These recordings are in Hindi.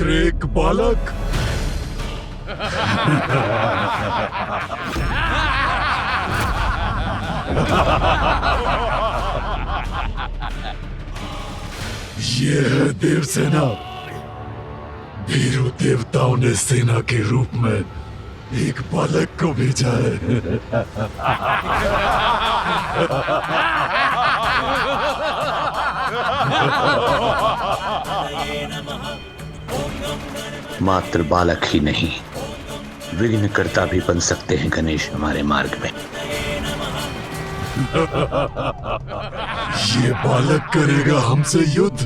मात्र एक बालक। ये है देवसेना। वीरों देवताओं ने सेना के रूप में एक बालक को भेजा है। मात्र बालक ही नहीं, विघ्नकर्ता भी बन सकते हैं गणेश हमारे मार्ग में। ये बालक करेगा हमसे युद्ध।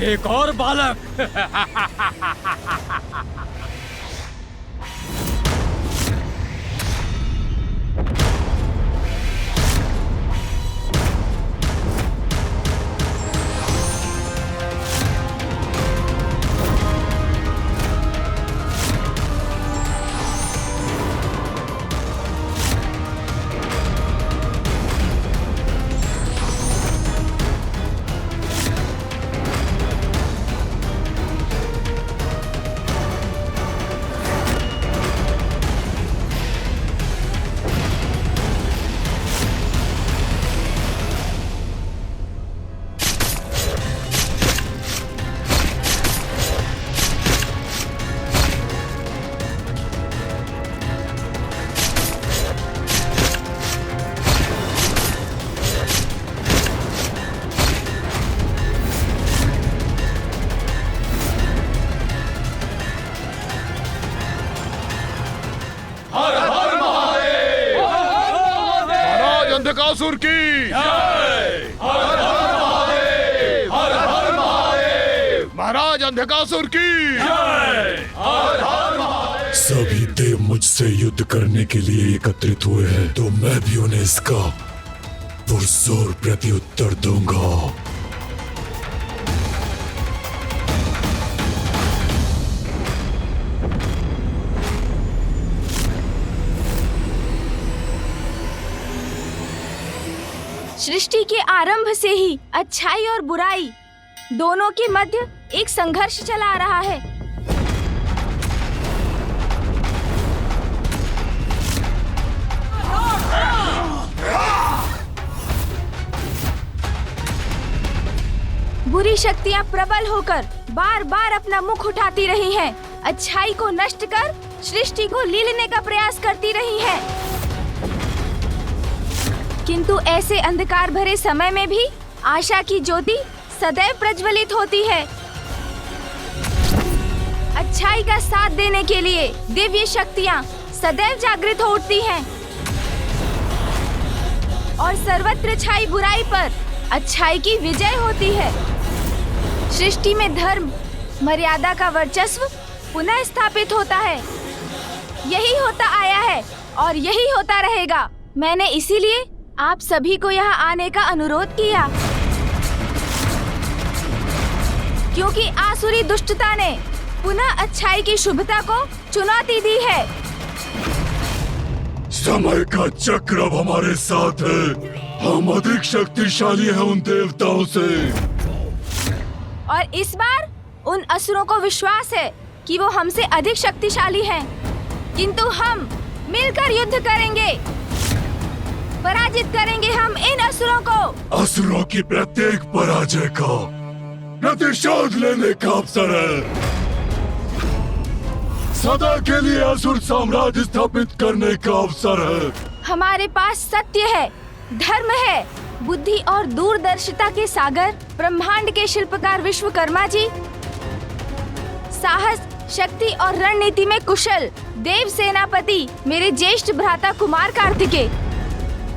एक और बालक। अंधकासुर की महाराज अंधकासुर की। सभी देव मुझसे युद्ध करने के लिए एकत्रित हुए हैं, तो मैं भी उन्हें इसका पुरजोर प्रत्युत्तर दूंगा। सृष्टि के आरंभ से ही अच्छाई और बुराई दोनों के मध्य एक संघर्ष चला आ रहा है। बुरी शक्तियां प्रबल होकर बार बार अपना मुख उठाती रही हैं, अच्छाई को नष्ट कर सृष्टि को लीलने का प्रयास करती रही हैं। किंतु ऐसे अंधकार भरे समय में भी आशा की ज्योति सदैव प्रज्वलित होती है। अच्छाई का साथ देने के लिए दिव्य शक्तियां सदैव जागृत हो उठती हैं और सर्वत्र छाई बुराई पर अच्छाई की विजय होती है। सृष्टि में धर्म मर्यादा का वर्चस्व पुनः स्थापित होता है। यही होता आया है और यही होता रहेगा। मैंने इसीलिए आप सभी को यहाँ आने का अनुरोध किया, क्योंकि आसुरी दुष्टता ने पुनः अच्छाई की शुभता को चुनौती दी है। समय का चक्र अब हमारे साथ है। हम अधिक शक्तिशाली हैं उन देवताओं से। और इस बार उन असुरों को विश्वास है कि वो हमसे अधिक शक्तिशाली हैं, किंतु हम मिलकर युद्ध करेंगे। पराजित करेंगे हम इन असुरों को। असुरों की प्रत्येक पराजय का प्रतिशोध लेने का अवसर है। सदा के लिए असुर साम्राज्य स्थापित करने का अवसर है। हमारे पास सत्य है, धर्म है, बुद्धि और दूरदर्शिता के सागर ब्रह्मांड के शिल्पकार विश्वकर्मा जी, साहस, शक्ति और रणनीति में कुशल देव सेनापति मेरे ज्येष्ठ भ्राता कुमार कार्तिकेय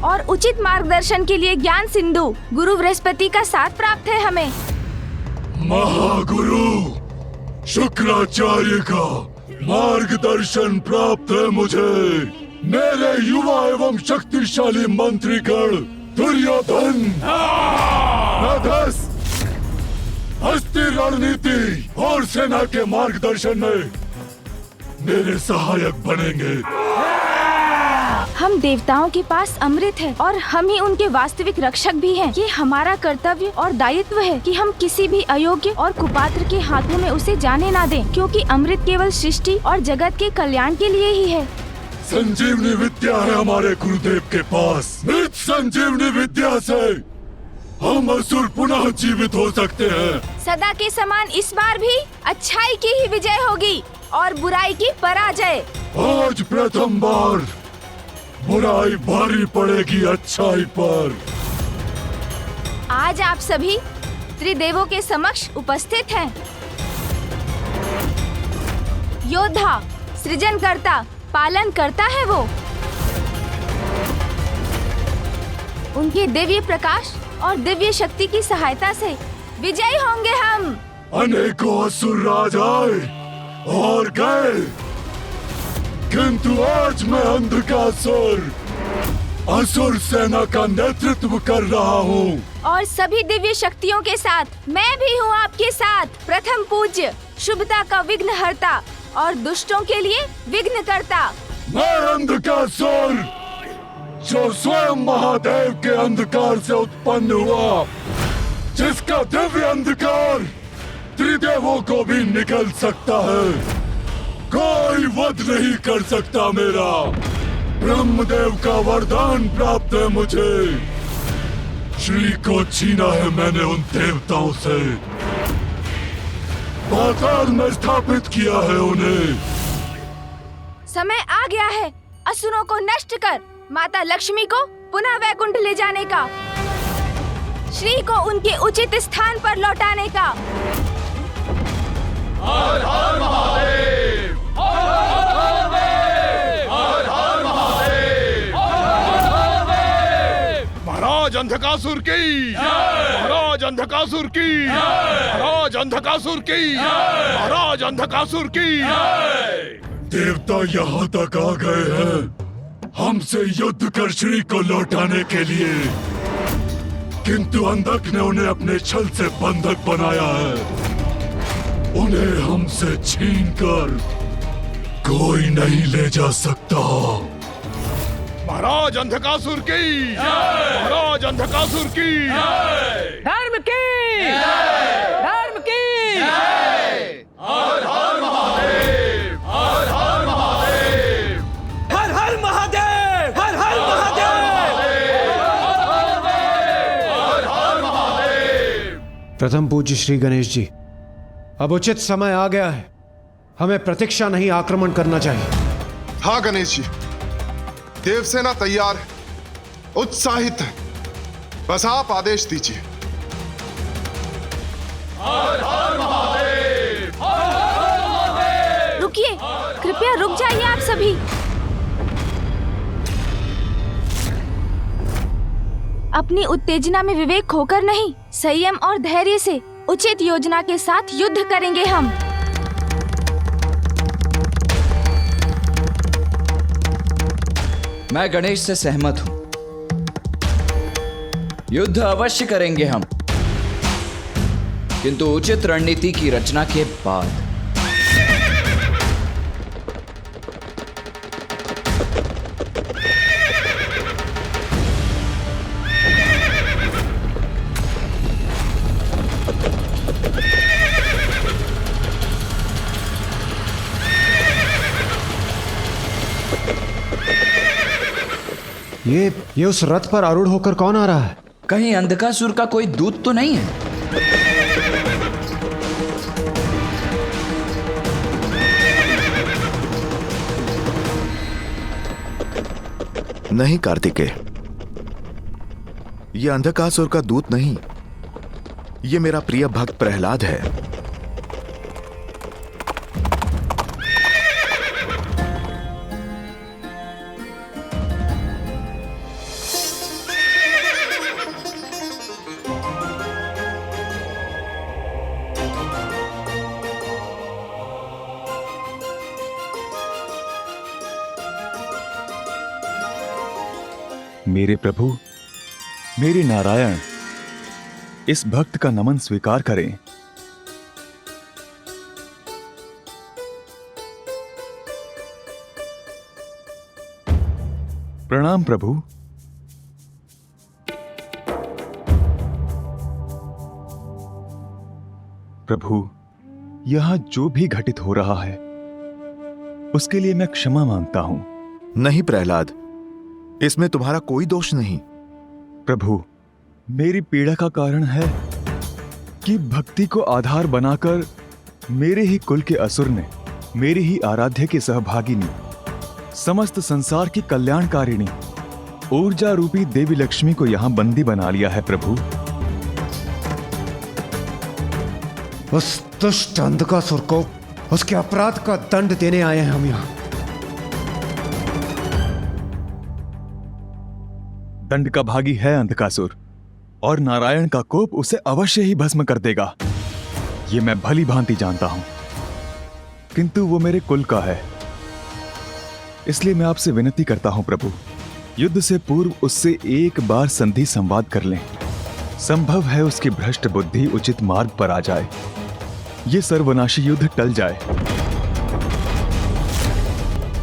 और उचित मार्गदर्शन के लिए ज्ञान सिंधु गुरु बृहस्पति का साथ प्राप्त है हमें। महागुरु शुक्राचार्य का मार्गदर्शन प्राप्त है मुझे। मेरे युवा एवं शक्तिशाली मंत्रीगण दुर्योधन, नभस, हस्ती रणनीति और सेना के मार्गदर्शन में मेरे सहायक बनेंगे। हम देवताओं के पास अमृत है और हम ही उनके वास्तविक रक्षक भी हैं। ये हमारा कर्तव्य और दायित्व है कि हम किसी भी अयोग्य और कुपात्र के हाथों में उसे जाने ना दें, क्योंकि अमृत केवल सृष्टि और जगत के कल्याण के लिए ही है। संजीवनी विद्या है हमारे गुरुदेव के पास। मृत संजीवनी विद्या से हम असुर पुनः जीवित हो सकते हैं। सदा के समान इस बार भी अच्छाई की ही विजय होगी और बुराई की पराजय। आज प्रथम बार बुराई भारी पड़ेगी अच्छाई पर। आज आप सभी त्रिदेवों के समक्ष उपस्थित हैं। योद्धा, सृजनकर्ता, पालन करता है वो। उनके दिव्य प्रकाश और दिव्य शक्ति की सहायता से विजयी होंगे हम। अनेकों असुर राज आए और गए, किंतु आज मैं अंधकासुर असुर सेना का नेतृत्व कर रहा हूँ। और सभी दिव्य शक्तियों के साथ मैं भी हूँ आपके साथ। प्रथम पूज्य, शुभता का विघ्नहर्ता और दुष्टों के लिए विघ्नकर्ता। मैं अंधकासुर जो स्वयं महादेव के अंधकार से उत्पन्न हुआ, जिसका दिव्य अंधकार त्रिदेवों को भी निकल सकता है। कोई वध नहीं कर सकता मेरा। ब्रह्मदेव का वरदान प्राप्त है मुझे। श्री को छीना है मैंने उन देवताओं से। पाताल में स्थापित किया है उन्हें। समय आ गया है असुरों को नष्ट कर माता लक्ष्मी को पुनः वैकुंठ ले जाने का, श्री को उनके उचित स्थान पर लौटाने का। हर हर महादेव! हर हर महादेव! हर हर महादेव! हर हर महादेव! महाराज अंधकासुर की! महाराज अंधकासुर की! महाराज अंधकासुर की! महाराज अंधकासुर की! देवता यहाँ तक आ गए हैं हमसे युद्ध कर श्री को लौटाने के लिए, किंतु अंधक ने उन्हें अपने छल से बंधक बनाया है। उन्हें हमसे छीनकर कोई नहीं ले जा सकता। महाराज अंधकासुर की! महाराज अंधकासुर की! धर्म की! धर्म की! हर हर महादेव! हर हर महादेव! हर हर महादेव! हर हर महादेव! प्रथम पूज्य श्री गणेश जी, अब उचित समय आ गया है। हमें प्रतीक्षा नहीं, आक्रमण करना चाहिए। हाँ गणेश जी, देवसेना तैयार है, उत्साहित है। बस आप आदेश दीजिए। हर हर महादेव! हर हर महादेव! रुकिए, कृपया रुक जाइए आप सभी। अपनी उत्तेजना में विवेक खोकर नहीं, संयम और धैर्य से उचित योजना के साथ युद्ध करेंगे हम। मैं गणेश से सहमत हूं। युद्ध अवश्य करेंगे हम, किंतु उचित रणनीति की रचना के बाद। ये उस रथ पर आरूढ़ होकर कौन आ रहा है? कहीं अंधकासुर का कोई दूत तो नहीं है? नहीं कार्तिकेय, ये अंधकासुर का दूत नहीं, ये मेरा प्रिय भक्त प्रहलाद है। मेरे प्रभु, मेरे नारायण, इस भक्त का नमन स्वीकार करें। प्रणाम प्रभु। प्रभु, यहां जो भी घटित हो रहा है उसके लिए मैं क्षमा मांगता हूं। नहीं प्रहलाद, इसमें तुम्हारा कोई दोष नहीं। प्रभु, मेरी पीड़ा का कारण है कि भक्ति को आधार बनाकर मेरे ही कुल के असुर ने, मेरी ही आराध्य के सहभागिनी, समस्त संसार की कल्याणकारिणी ऊर्जा रूपी देवी लक्ष्मी को यहां बंदी बना लिया है। प्रभु, उस दुष्ट अंधकासुर को उसके अपराध का दंड देने आए हैं हम यहां। दंड का भागी है अंधकासुर, और नारायण का कोप उसे अवश्य ही भस्म कर देगा, ये मैं भली भांति जानता हूं। किंतु वो मेरे कुल का है, इसलिए मैं आपसे विनती करता हूं प्रभु, युद्ध से पूर्व उससे एक बार संधि संवाद कर लें। संभव है उसकी भ्रष्ट बुद्धि उचित मार्ग पर आ जाए, ये सर्वनाशी युद्ध टल जाए।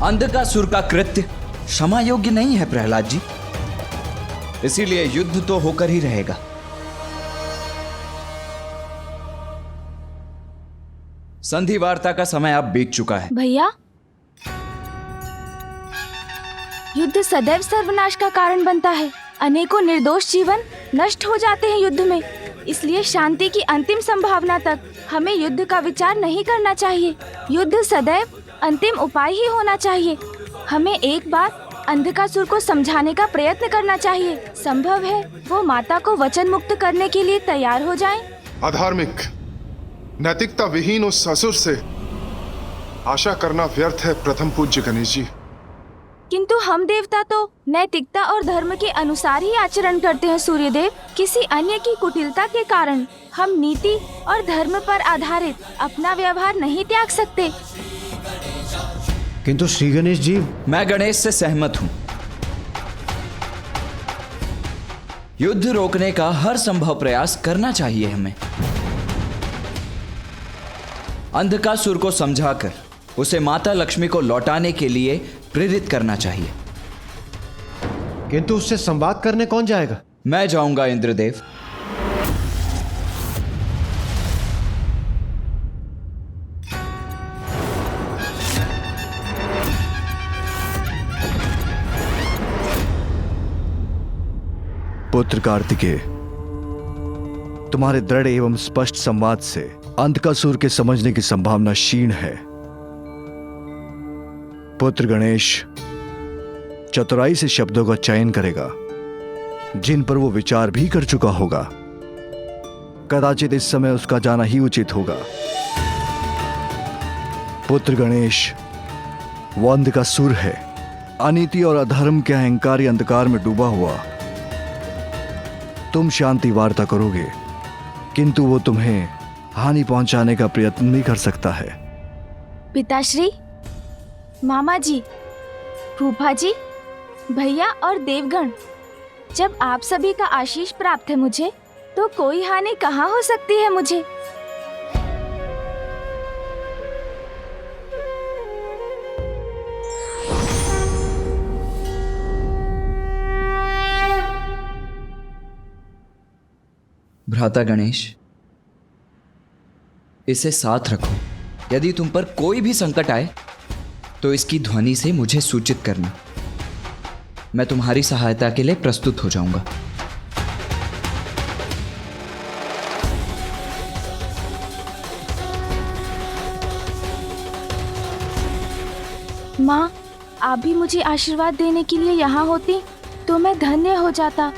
अंधकासुर का कृत्य क्षमा योग्य नहीं है प्रहलाद जी, इसीलिए युद्ध तो होकर ही रहेगा। संधि वार्ता का समय अब बीत चुका है। भैया, युद्ध सदैव सर्वनाश का कारण बनता है। अनेकों निर्दोष जीवन नष्ट हो जाते हैं युद्ध में। इसलिए शांति की अंतिम संभावना तक हमें युद्ध का विचार नहीं करना चाहिए। युद्ध सदैव अंतिम उपाय ही होना चाहिए। हमें एक बार अंधकासुर को समझाने का प्रयत्न करना चाहिए। संभव है वो माता को वचन मुक्त करने के लिए तैयार हो जाएं। अधार्मिक, नैतिकता विहीन उस असुर से आशा करना व्यर्थ है प्रथम पूज्य गणेश जी। किंतु हम देवता तो नैतिकता और धर्म के अनुसार ही आचरण करते हैं सूर्यदेव। किसी अन्य की कुटिलता के कारण हम नीति और धर्म पर आधारित अपना व्यवहार नहीं त्याग सकते। किंतु श्री गणेश जी, मैं गणेश से सहमत हूं। युद्ध रोकने का हर संभव प्रयास करना चाहिए हमें। अंधकासुर को समझाकर उसे माता लक्ष्मी को लौटाने के लिए प्रेरित करना चाहिए। किंतु उससे संवाद करने कौन जाएगा? मैं जाऊंगा इंद्रदेव। पुत्र कार्तिकेय, तुम्हारे दृढ़ एवं स्पष्ट संवाद से अंधकासुर के समझने की संभावना क्षीण है। पुत्र गणेश चतुराई से शब्दों का चयन करेगा जिन पर वो विचार भी कर चुका होगा। कदाचित इस समय उसका जाना ही उचित होगा। पुत्र गणेश, वो अंधकासुर है, अनीति और अधर्म के अहंकारी अंधकार में डूबा हुआ। तुम शांति वार्ता करोगे, किंतु वो तुम्हें हानि पहुंचाने का प्रयत्न भी कर सकता है। पिताश्री, मामा जी, फूफा जी, भैया और देवगण, जब आप सभी का आशीष प्राप्त है मुझे, तो कोई हानि कहाँ हो सकती है मुझे। भ्राता गणेश, इसे साथ रखो। यदि तुम पर कोई भी संकट आए तो इसकी ध्वनि से मुझे सूचित करना। मैं तुम्हारी सहायता के लिए प्रस्तुत हो जाऊंगा। माँ, आप भी मुझे आशीर्वाद देने के लिए यहाँ होती तो मैं धन्य हो जाता।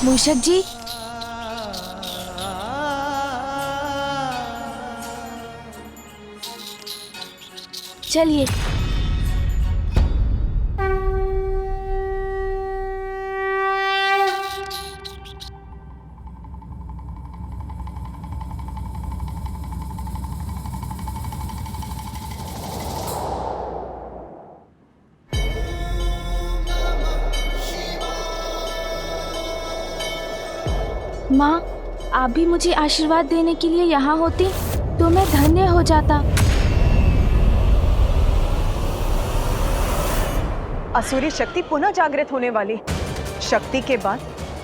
मूषक जी, चलिए। माँ, आप भी मुझे आशीर्वाद देने के लिए यहाँ होती तो मैं धन्य हो जाता। असुरी शक्ति पुनः जागृत होने वाली। शक्ति के बाद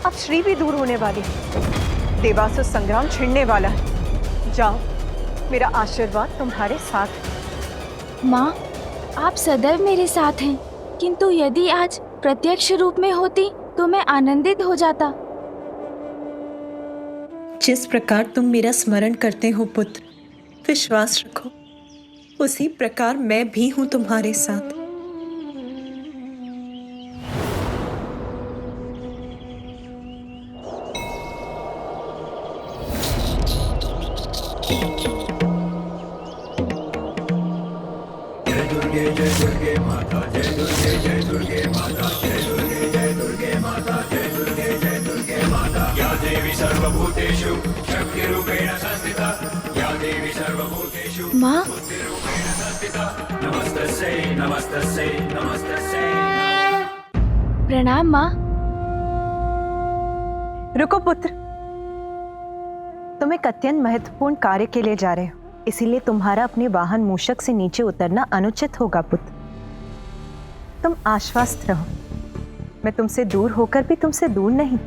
अब श्री भी दूर होने वाली। देवासुर संग्राम छिड़ने वाला है। जाओ, मेरा आशीर्वाद तुम्हारे साथ है। माँ, आप सदैव मेरे साथ हैं, किंतु यदि आज प्रत्यक्ष रूप में होती तो मैं आनंदित हो जाता। जिस प्रकार तुम मेरा स्मरण करते हो पुत्र, विश्वास रखो, उसी प्रकार मैं भी हूं तुम्हारे साथ। माँ, प्रणाम माँ। रुको पुत्र, तुम एक अत्यंत महत्वपूर्ण कार्य के लिए जा रहे हो, इसीलिए तुम्हारा अपने वाहन मूषक से नीचे उतरना अनुचित होगा पुत्र। तुम आश्वस्त रहो, मैं तुमसे दूर होकर भी तुमसे दूर नहीं।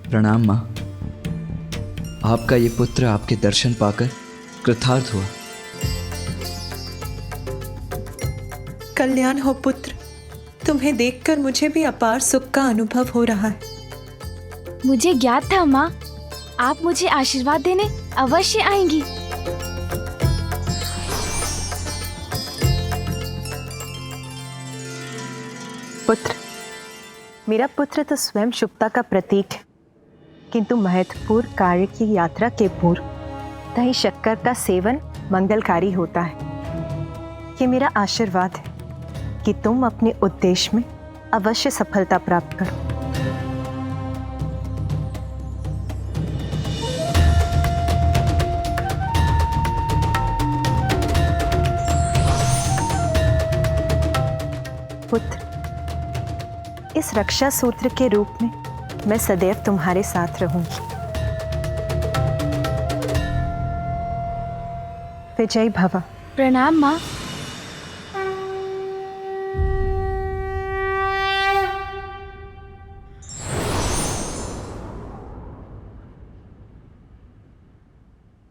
प्रणाम माँ। आपका ये पुत्र आपके दर्शन पाकर कृतार्थ हुआ। कल्याण हो पुत्र, तुम्हें देखकर मुझे भी अपार सुख का अनुभव हो रहा है। मुझे ज्ञात था माँ, आप मुझे आशीर्वाद देने अवश्य आएंगी। पुत्र, मेरा पुत्र तो स्वयं शुभता का प्रतीक है, किंतु महत्वपूर्ण कार्य की यात्रा के पूर्व दही शक्कर का सेवन मंगलकारी होता है। ये मेरा आशीर्वाद है कि तुम अपने उद्देश्य में अवश्य सफलता प्राप्त करो। पुत्र, इस रक्षा सूत्र के रूप में मैं सदैव तुम्हारे साथ रहूंगी। विजयी भव। प्रणाम माँ।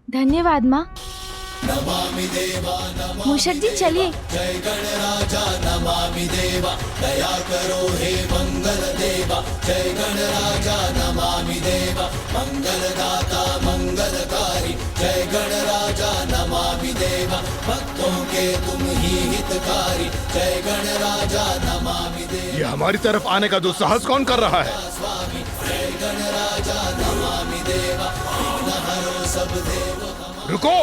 धन्यवाद माँ। मूषक जी चलिए। जय गणराजा नमामि देवा, दया करो हे मंगल देवा। जय गणराजा नमामि देवा, मंगलदाता मंगलकारी। जय गणराजा नमामि देवा, भक्तों के तुम ही हितकारी। जय गणराजा नमामि देवा। ये हमारी तरफ आने का दुस्साहस कौन कर रहा है? स्वामी जय गणराजा नमामि देवा, विघ्न हरो सब देव। रुको!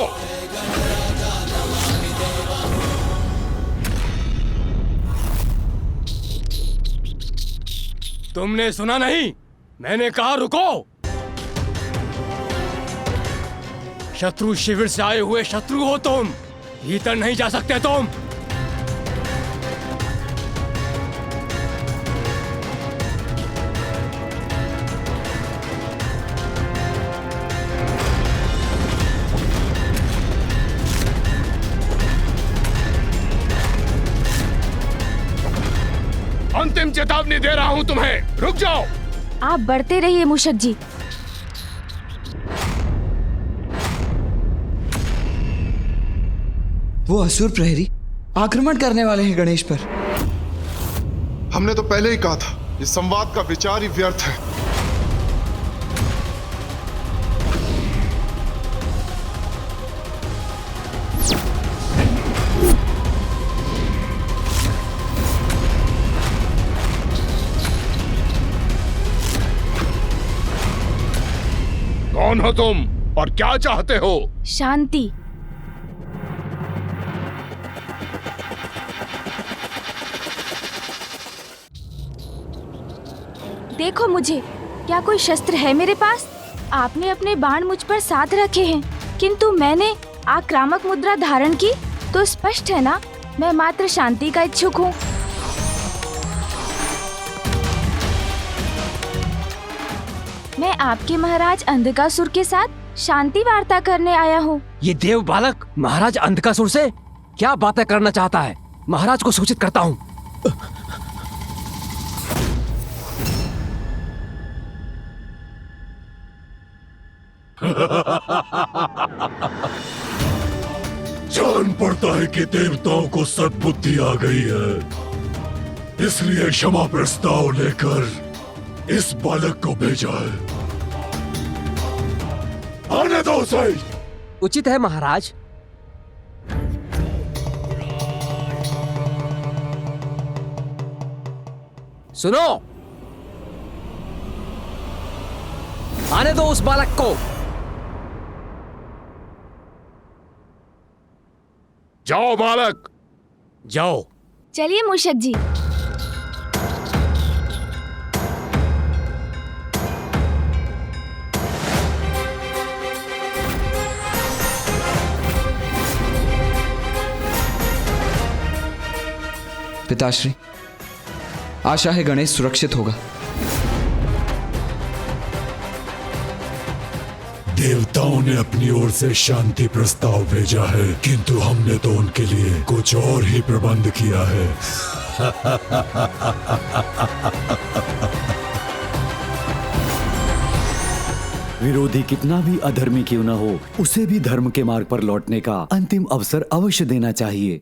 तुमने सुना नहीं? मैंने कहा रुको! शत्रु शिविर से आए हुए शत्रु हो तुम, भीतर नहीं जा सकते तुम। अंतिम चेतावनी दे रहा हूं तुम्हें, रुक जाओ। आप बढ़ते रहिए मूषक जी। वो असुर प्रहरी आक्रमण करने वाले हैं गणेश पर। हमने तो पहले ही कहा था, इस संवाद का विचार ही व्यर्थ है। कौन हो तुम और क्या चाहते हो? शांति। देखो मुझे, क्या कोई शस्त्र है मेरे पास? आपने अपने बाण मुझ पर साध रखे हैं, किंतु मैंने आक्रामक मुद्रा धारण की, तो स्पष्ट है ना, मैं मात्र शांति का इच्छुक हूँ। मैं आपके महाराज अंधकासुर के साथ शांति वार्ता करने आया हूँ। ये देव बालक महाराज अंधकासुर से क्या बातें करना चाहता है? महाराज को सूचित करता हूँ। जान पड़ता है कि देवताओं को सद्बुद्धि आ गई है, इसलिए क्षमा प्रस्ताव लेकर इस बालक को भेजा है। आने दो उसे। उचित है महाराज। सुनो, आने दो उस बालक को। जाओ बालक, जाओ। चलिए मूषक जी। पिताश्री, आशा है गणेश सुरक्षित होगा। देवताओं ने अपनी ओर से शांति प्रस्ताव भेजा है, किंतु हमने तो उनके लिए कुछ और ही प्रबंध किया है। विरोधी कितना भी अधर्मी क्यों न हो, उसे भी धर्म के मार्ग पर लौटने का अंतिम अवसर अवश्य देना चाहिए।